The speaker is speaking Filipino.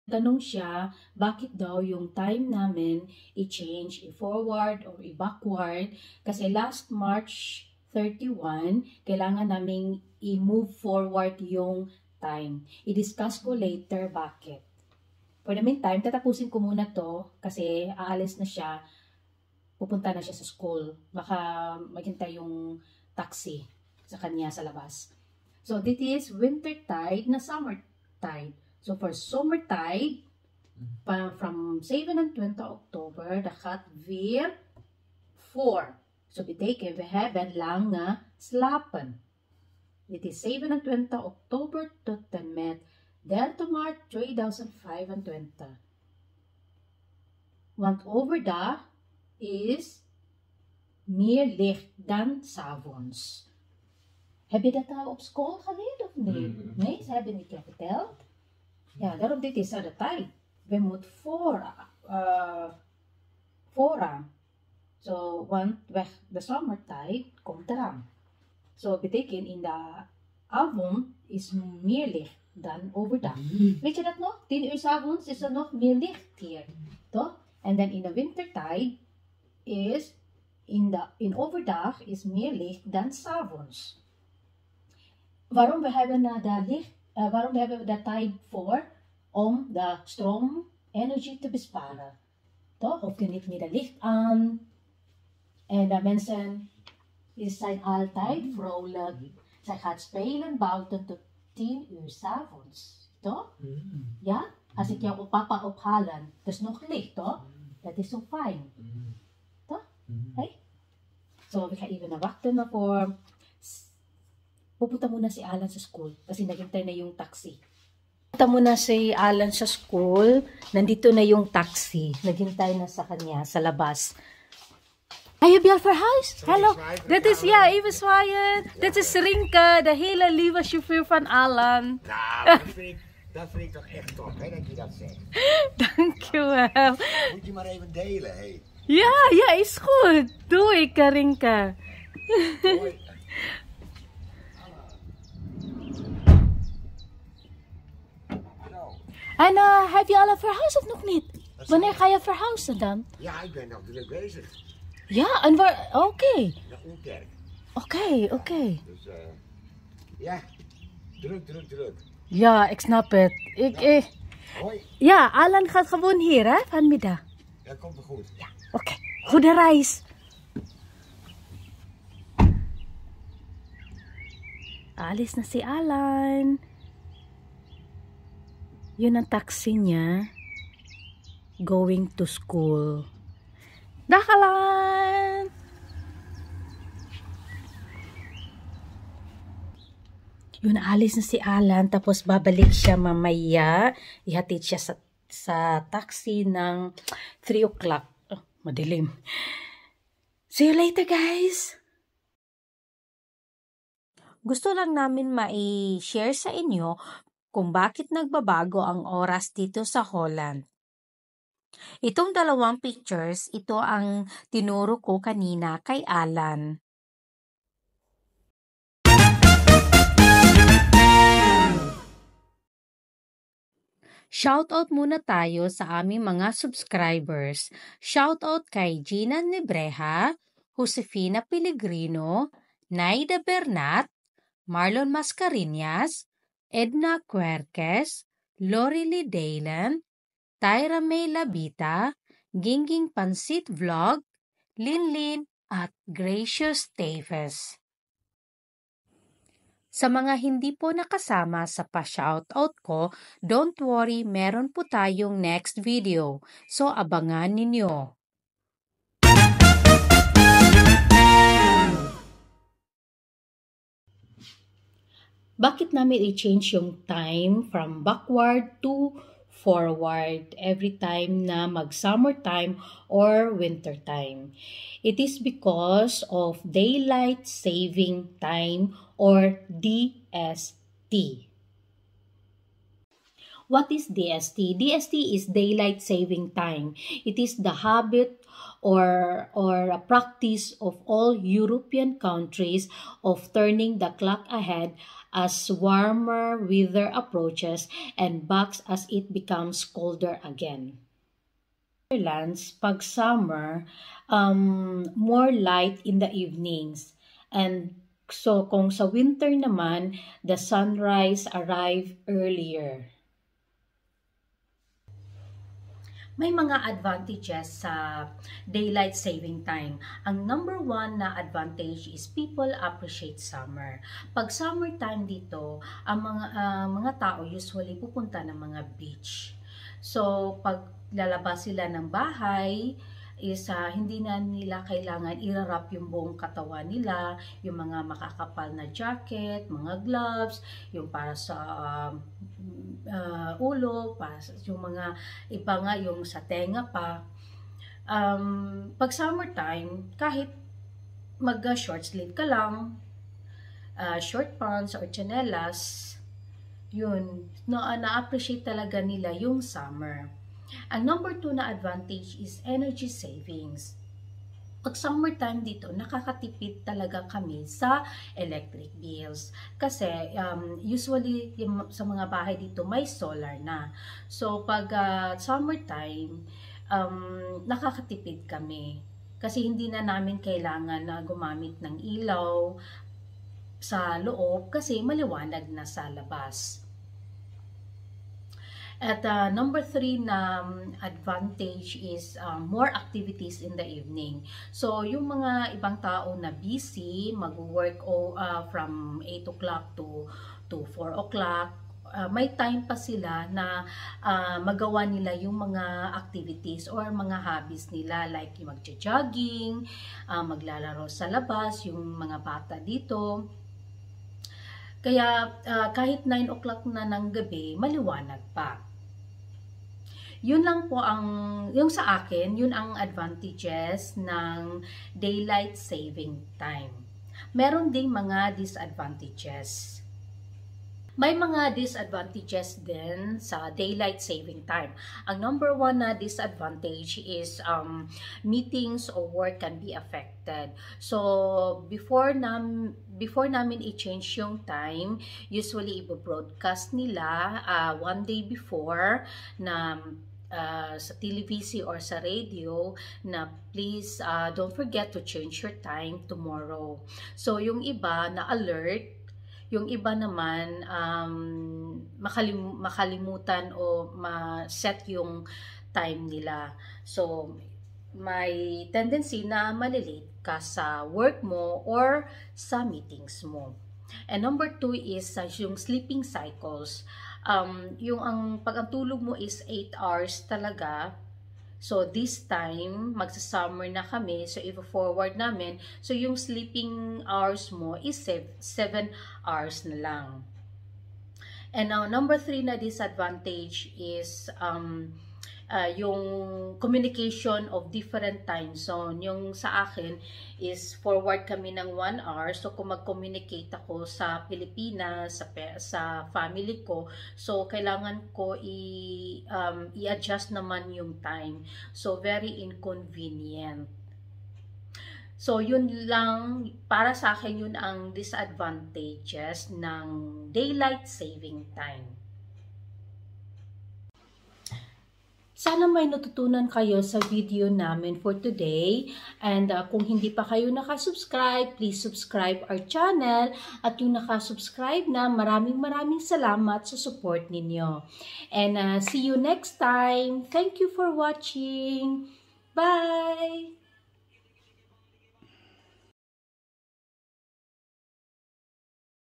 Tanong siya, bakit daw yung time namin i-change, i-forward or i-backward? Kasi last March 31, kailangan naming i-move forward yung time. I-discuss ko later bakit. For the meantime, tatapusin ko muna to kasi aalis na siya, pupunta na siya sa school. Baka maghintay yung taxi sa kanya sa labas. So, this is winter tide na summer tide. So, for summer tide, from 7 and 20 October, dagat weer 4. So, betekent we hebben lange slapen. Dit is 27 Oktober tot en met 30 Maart 2025. Want overdag is meer licht dan 's avonds. Heb je dat al op school geleerd of niet? Nee, ze hebben niet verteld. Ja, daarom dit is aan de tijd. We moeten vooraan. So, want weg de zomertijd komt eraan. So, betekent in de avond is meer licht dan overdag. Weet je dat nog? 10 uur 's avonds is er nog meer licht hier. Toch? En dan in de wintertijd is in overdag is meer licht dan 's avonds. Waarom we hebben waarom hebben we de tijd voor? Om de stroomenergie te besparen. Toch? Of je niet meer de licht aan. En de mensen zijn altijd vrolijk. Zij gaat spelen buiten tot 10 uur 's avonds. Toch? Ja? Als ik jou op papa ophalen, dat is nog licht, toch? Dat is zo fijn. Toch? Hey? So, we gaan even na wachten na voor... Pupunta muna si Alan sa school kasi naghintay na yung taxi. Pupunta muna si Alan sa school. Nandito na yung taxi. Naghintay na sa kanya sa labas. Heb je al verhuisd? Hallo. Dat is, ja, even zwaaien. Dat is Rinke, de hele lieve chauffeur van Alan. Nou, dat vind ik toch echt top, hè, dat je dat zegt. Dankjewel. Moet je maar even delen, hé. Ja, ja, is goed. Doe ik, Rinke. Hoi. En heb je al een verhuis of nog niet? Wanneer ga je verhuizen dan? Ja, ik ben nog druk bezig. Ja, en waar? Oké. Naar Oerkerk. Oké. Dus ja, druk. Ja, ik snap het. Hoi. Ja, Alan gaat gewoon hier, hè, vanmiddag. Dat komt wel goed. Ja. Oké, goede reis. Alis na si Alan. Yun ang taxi niya. Going to school. Dakalan! Yun, alis na si Alan. Tapos babalik siya mamaya. Ihatid siya sa taxi ng 3 o'clock. Oh, madilim. See you later, guys! Gusto lang namin mai-share sa inyo kung bakit nagbabago ang oras dito sa Holland. Itong dalawang pictures, ito ang tinuro ko kanina kay Alan. Shoutout muna tayo sa aming mga subscribers. Shoutout kay Gina Nebreja, Josefina Pellegrino, Naida Bernat, Marlon Mascareñas, Edna Querques, Lorely Daylan, Tyra May Labita, Gingging Pansit Vlog, Linlin at Gracious Taves. Sa mga hindi po nakasama sa pa-shoutout ko, don't worry, meron po tayong next video. So abangan ninyo. Bakit namin i-change yung time from backward to forward every time na mag-summer time or winter time? It is because of daylight saving time or DST. What is DST? DST is daylight saving time. It is the habit or a practice of all European countries of turning the clock ahead as warmer weather approaches and back as it becomes colder again. Netherlands, pag summer, more light in the evenings. And so kung sa winter naman, the sunrise arrive earlier. May mga advantages sa daylight saving time. Ang number one na advantage is people appreciate summer. Pag summertime dito, ang mga tao usually pupunta ng mga beach. So, pag lalabas sila ng bahay, is hindi na nila kailangan i-wrap yung buong katawan nila, yung mga makakapal na jacket, mga gloves, yung para sa ulo, para sa yung mga iba nga yung sa tenga pa. Pag summertime, kahit mag-short sleeve ka lang, short pants or chanelas, yun, na-appreciate talaga nila yung summer. Ang number 2 na advantage is energy savings. Pag summertime dito, nakakatipid talaga kami sa electric bills. Kasi usually sa mga bahay dito may solar na. So pag summertime, nakakatipid kami. Kasi hindi na namin kailangan na gumamit ng ilaw sa loob kasi maliwanag na sa labas. At number 3 na advantage is more activities in the evening. So, yung mga ibang tao na busy, mag-work from 8 o'clock to 4 o'clock, may time pa sila na magawa nila yung mga activities or mga hobbies nila like yung magja-jogging, maglalaro sa labas, yung mga bata dito. Kaya kahit 9 o'clock na ng gabi, maliwanag pa. Yun lang po yung sa akin, yun ang advantages ng daylight saving time. Meron ding mga disadvantages. May mga disadvantages din sa daylight saving time. Ang number 1 na disadvantage is meetings or work can be affected. So, before namin i-change yung time, usually i-broadcast nila one day before na sa televisi or sa radio na please don't forget to change your time tomorrow. So, yung iba na alert, yung iba naman makalimutan o ma-set yung time nila. So, may tendency na malilate ka sa work mo or sa meetings mo. And number 2 is yung sleeping cycles. Pag ang tulog mo is 8 hours talaga. So, this time, magsa-summer na kami. So, i-forward namin. So, yung sleeping hours mo is 7 hours na lang. And now, number 3 na disadvantage is yung communication of different time zone. Yung sa akin is forward kami ng 1 hour. So, kung mag-communicate ako sa Pilipinas, sa family ko, so, kailangan ko i-adjust naman yung time. So, very inconvenient. So, yun lang, para sa akin, yun ang disadvantages ng daylight saving time. Sana may natutunan kayo sa video namin for today. And kung hindi pa kayo nakasubscribe, please subscribe our channel. At yung nakasubscribe na, maraming salamat sa support ninyo. And see you next time. Thank you for watching. Bye!